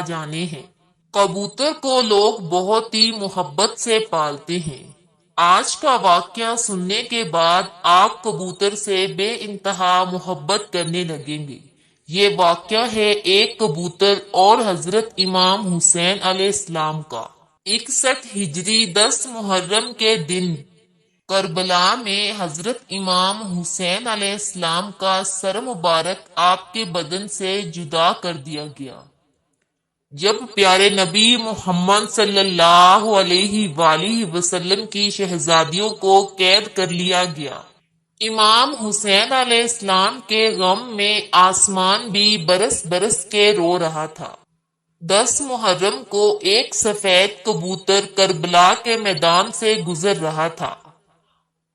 جانے ہیں۔ کبوتر کو لوگ بہت ہی محبت سے پالتے ہیں۔ آج کا واقعہ سننے کے بعد آپ کبوتر سے بے انتہا محبت کرنے لگیں گے۔ یہ واقعہ ہے ایک کبوتر اور حضرت امام حسین علیہ السلام کا۔ 61 ہجری 10 محرم کے دن کربلا میں حضرت امام حسین علیہ السلام کا سر مبارک آپ کے بدن سے جدا کر دیا گیا۔ جب پیارے نبی محمد صلی اللہ علیہ وآلہ وسلم کی شہزادیوں کو قید کر لیا گیا، امام حسین علیہ السلام کے غم میں آسمان بھی برس برس کے رو رہا تھا۔ 10 محرم کو ایک سفید کبوتر کربلا کے میدان سے گزر رہا تھا۔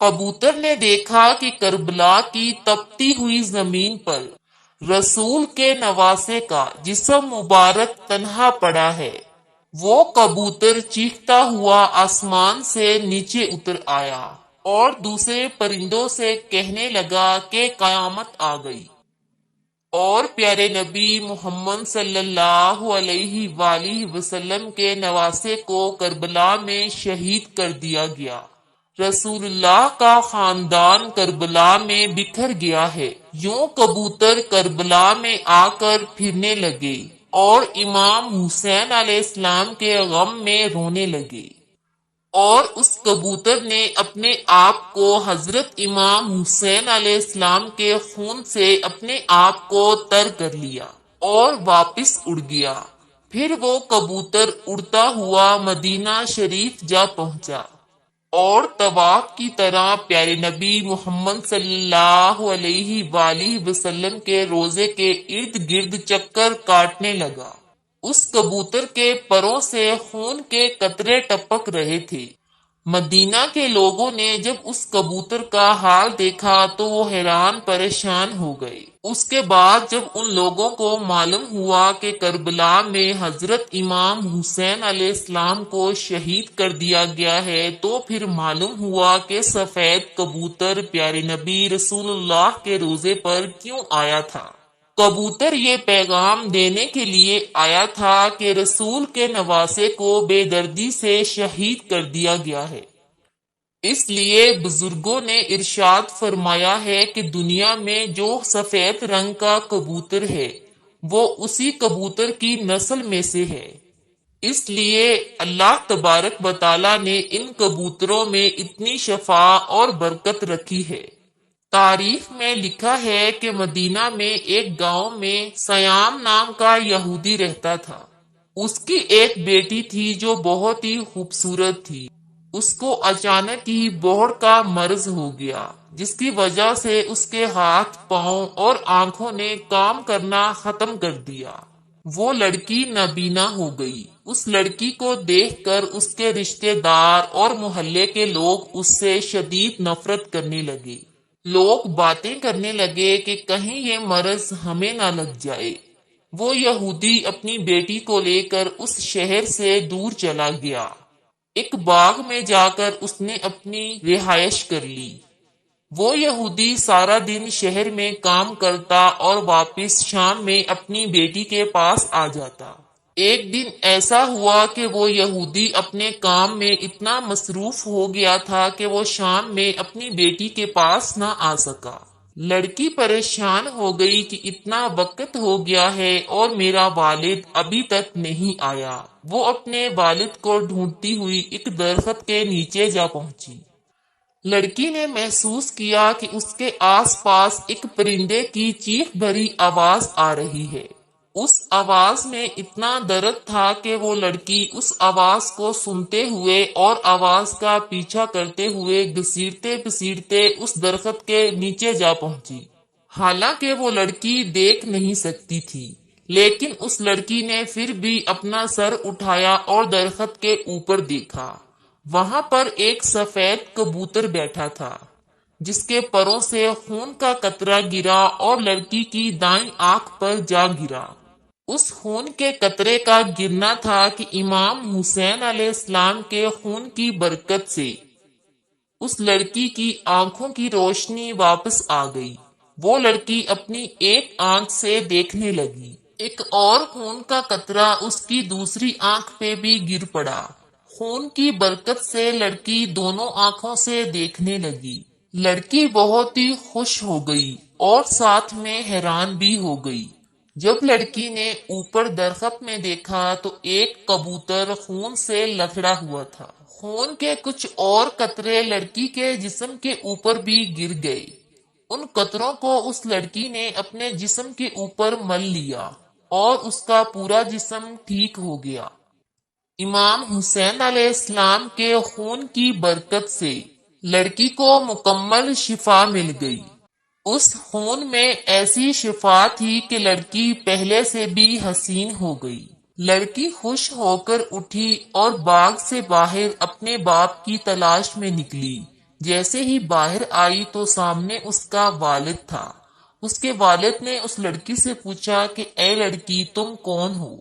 کبوتر نے دیکھا کہ کربلا کی تپتی ہوئی زمین پر رسول کے نواسے کا جسم مبارک تنہا پڑا ہے۔ وہ کبوتر چیختا ہوا آسمان سے نیچے اتر آیا اور دوسرے پرندوں سے کہنے لگا کہ قیامت آ گئی اور پیارے نبی محمد صلی اللہ علیہ وآلہ وسلم کے نواسے کو کربلا میں شہید کر دیا گیا۔ رسول اللہ کا خاندان کربلا میں بکھر گیا ہے۔ یوں کبوتر کربلا میں آ کر پھرنے لگے اور امام حسین علیہ السلام کے غم میں رونے لگے، اور اس کبوتر نے اپنے آپ کو حضرت امام حسین علیہ السلام کے خون سے اپنے آپ کو تر کر لیا اور واپس اڑ گیا۔ پھر وہ کبوتر اڑتا ہوا مدینہ شریف جا پہنچا اور طواف کی طرح پیارے نبی محمد صلی اللہ علیہ وآلہ وسلم کے روضے کے ارد گرد چکر کاٹنے لگا۔ اس کبوتر کے پروں سے خون کے قطرے ٹپک رہے تھے۔ مدینہ کے لوگوں نے جب اس کبوتر کا حال دیکھا تو وہ حیران پریشان ہو گئے۔ اس کے بعد جب ان لوگوں کو معلوم ہوا کہ کربلا میں حضرت امام حسین علیہ السلام کو شہید کر دیا گیا ہے تو پھر معلوم ہوا کہ سفید کبوتر پیارے نبی رسول اللہ کے روضے پر کیوں آیا تھا۔ کبوتر یہ پیغام دینے کے لیے آیا تھا کہ رسول کے نواسے کو بے دردی سے شہید کر دیا گیا ہے۔ اس لیے بزرگوں نے ارشاد فرمایا ہے کہ دنیا میں جو سفید رنگ کا کبوتر ہے وہ اسی کبوتر کی نسل میں سے ہے۔ اس لیے اللہ تبارک و تعالیٰ نے ان کبوتروں میں اتنی شفا اور برکت رکھی ہے۔ تاریخ میں لکھا ہے کہ مدینہ میں ایک گاؤں میں سیام نام کا یہودی رہتا تھا۔ اس کی ایک بیٹی تھی جو بہت ہی خوبصورت تھی۔ اس کو اچانک ہی بوڑھ کا مرض ہو گیا، جس کی وجہ سے اس کے ہاتھ، پاؤں اور آنکھوں نے کام کرنا ختم کر دیا۔ وہ لڑکی نابینا ہو گئی۔ اس لڑکی کو دیکھ کر اس کے رشتہ دار اور محلے کے لوگ اس سے شدید نفرت کرنے لگے۔ لوگ باتیں کرنے لگے کہ کہیں یہ مرض ہمیں نہ لگ جائے۔ وہ یہودی اپنی بیٹی کو لے کر اس شہر سے دور چلا گیا۔ ایک باغ میں جا کر اس نے اپنی رہائش کر لی۔ وہ یہودی سارا دن شہر میں کام کرتا اور واپس شام میں اپنی بیٹی کے پاس آ جاتا۔ ایک دن ایسا ہوا کہ وہ یہودی اپنے کام میں اتنا مصروف ہو گیا تھا کہ وہ شام میں اپنی بیٹی کے پاس نہ آ سکا۔ لڑکی پریشان ہو گئی کہ اتنا وقت ہو گیا ہے اور میرا والد ابھی تک نہیں آیا۔ وہ اپنے والد کو ڈھونڈتی ہوئی ایک درخت کے نیچے جا پہنچی۔ لڑکی نے محسوس کیا کہ اس کے آس پاس ایک پرندے کی چیخ بھری آواز آ رہی ہے۔ اس آواز میں اتنا درد تھا کہ وہ لڑکی اس آواز کو سنتے ہوئے اور آواز کا پیچھا کرتے ہوئے گھسیٹتے پھسیٹتے اس درخت کے نیچے جا پہنچی۔ حالانکہ وہ لڑکی دیکھ نہیں سکتی تھی، لیکن اس لڑکی نے پھر بھی اپنا سر اٹھایا اور درخت کے اوپر دیکھا۔ وہاں پر ایک سفید کبوتر بیٹھا تھا، جس کے پروں سے خون کا قطرہ گرا اور لڑکی کی دائیں آنکھ پر جا گرا۔ اس خون کے قطرے کا گرنا تھا کہ امام حسین علیہ السلام کے خون کی برکت سے اس لڑکی کی آنکھوں کی روشنی واپس آ گئی۔ وہ لڑکی اپنی ایک آنکھ سے دیکھنے لگی۔ ایک اور خون کا قطرہ اس کی دوسری آنکھ پہ بھی گر پڑا۔ خون کی برکت سے لڑکی دونوں آنکھوں سے دیکھنے لگی۔ لڑکی بہت ہی خوش ہو گئی اور ساتھ میں حیران بھی ہو گئی۔ جب لڑکی نے اوپر درخت میں دیکھا تو ایک کبوتر خون سے لتھڑا ہوا تھا۔ خون کے کچھ اور قطرے لڑکی کے جسم کے اوپر بھی گر گئے۔ ان قطروں کو اس لڑکی نے اپنے جسم کے اوپر مل لیا اور اس کا پورا جسم ٹھیک ہو گیا۔ امام حسین علیہ السلام کے خون کی برکت سے لڑکی کو مکمل شفا مل گئی۔ اس خون میں ایسی شفا تھی کہ لڑکی پہلے سے بھی حسین ہو گئی۔ لڑکی خوش ہو کر اٹھی اور باغ سے باہر اپنے باپ کی تلاش میں نکلی۔ جیسے ہی باہر آئی تو سامنے اس کا والد تھا۔ اس کے والد نے اس لڑکی سے پوچھا کہ اے لڑکی، تم کون ہو؟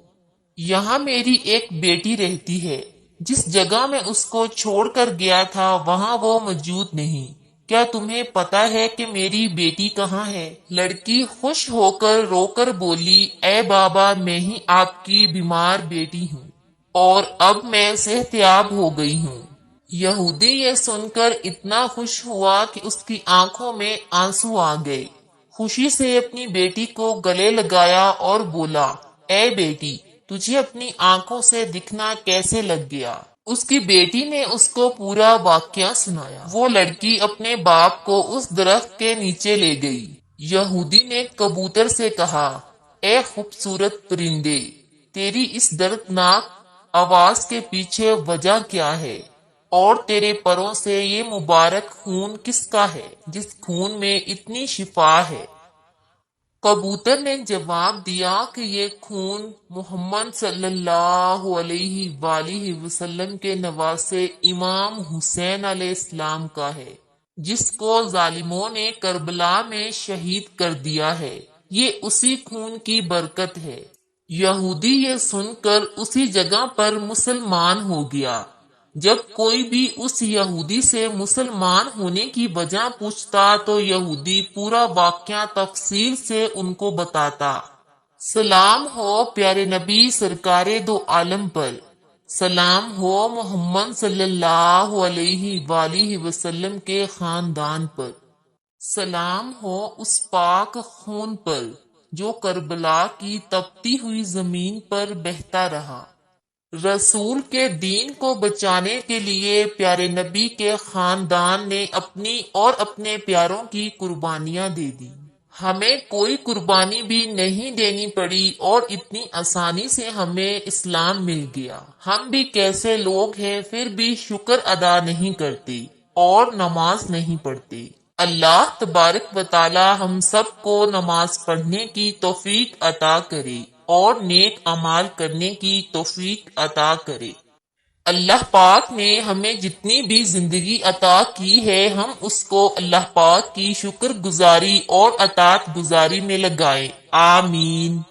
یہاں میری ایک بیٹی رہتی ہے۔ جس جگہ میں اس کو چھوڑ کر گیا تھا وہاں وہ موجود نہیں۔ کیا تمہیں پتا ہے کہ میری بیٹی کہاں ہے؟ لڑکی خوش ہو کر رو کر بولی، اے بابا، میں ہی آپ کی بیمار بیٹی ہوں اور اب میں صحت یاب ہو گئی ہوں۔ یہودی یہ سن کر اتنا خوش ہوا کہ اس کی آنکھوں میں آنسو آ گئے۔ خوشی سے اپنی بیٹی کو گلے لگایا اور بولا، اے بیٹی، تجھے اپنی آنکھوں سے دکھنا کیسے لگ گیا؟ اس کی بیٹی نے اس کو پورا واقعہ سنایا۔ وہ لڑکی اپنے باپ کو اس درخت کے نیچے لے گئی۔ یہودی نے کبوتر سے کہا، اے خوبصورت پرندے، تیری اس دردناک آواز کے پیچھے وجہ کیا ہے؟ اور تیرے پروں سے یہ مبارک خون کس کا ہے جس خون میں اتنی شفا ہے؟ کبوتر نے جواب دیا کہ یہ خون محمد صلی اللہ علیہ وآلہ وسلم کے نواسے امام حسین علیہ السلام کا ہے، جس کو ظالموں نے کربلا میں شہید کر دیا ہے۔ یہ اسی خون کی برکت ہے۔ یہودی یہ سن کر اسی جگہ پر مسلمان ہو گیا۔ جب کوئی بھی اس یہودی سے مسلمان ہونے کی وجہ پوچھتا تو یہودی پورا واقعہ تفصیل سے ان کو بتاتا۔ سلام ہو پیارے نبی سرکار دو عالم پر، سلام ہو محمد صلی اللہ علیہ وآلہ وسلم کے خاندان پر، سلام ہو اس پاک خون پر جو کربلا کی تپتی ہوئی زمین پر بہتا رہا۔ رسول کے دین کو بچانے کے لیے پیارے نبی کے خاندان نے اپنی اور اپنے پیاروں کی قربانیاں دے دی۔ ہمیں کوئی قربانی بھی نہیں دینی پڑی اور اتنی آسانی سے ہمیں اسلام مل گیا۔ ہم بھی کیسے لوگ ہیں پھر بھی شکر ادا نہیں کرتے اور نماز نہیں پڑھتے۔ اللہ تبارک و تعالی ہم سب کو نماز پڑھنے کی توفیق عطا کرے اور نیک اعمال کرنے کی توفیق عطا کرے۔ اللہ پاک نے ہمیں جتنی بھی زندگی عطا کی ہے ہم اس کو اللہ پاک کی شکر گزاری اور اطاعت گزاری میں لگائیں۔ آمین۔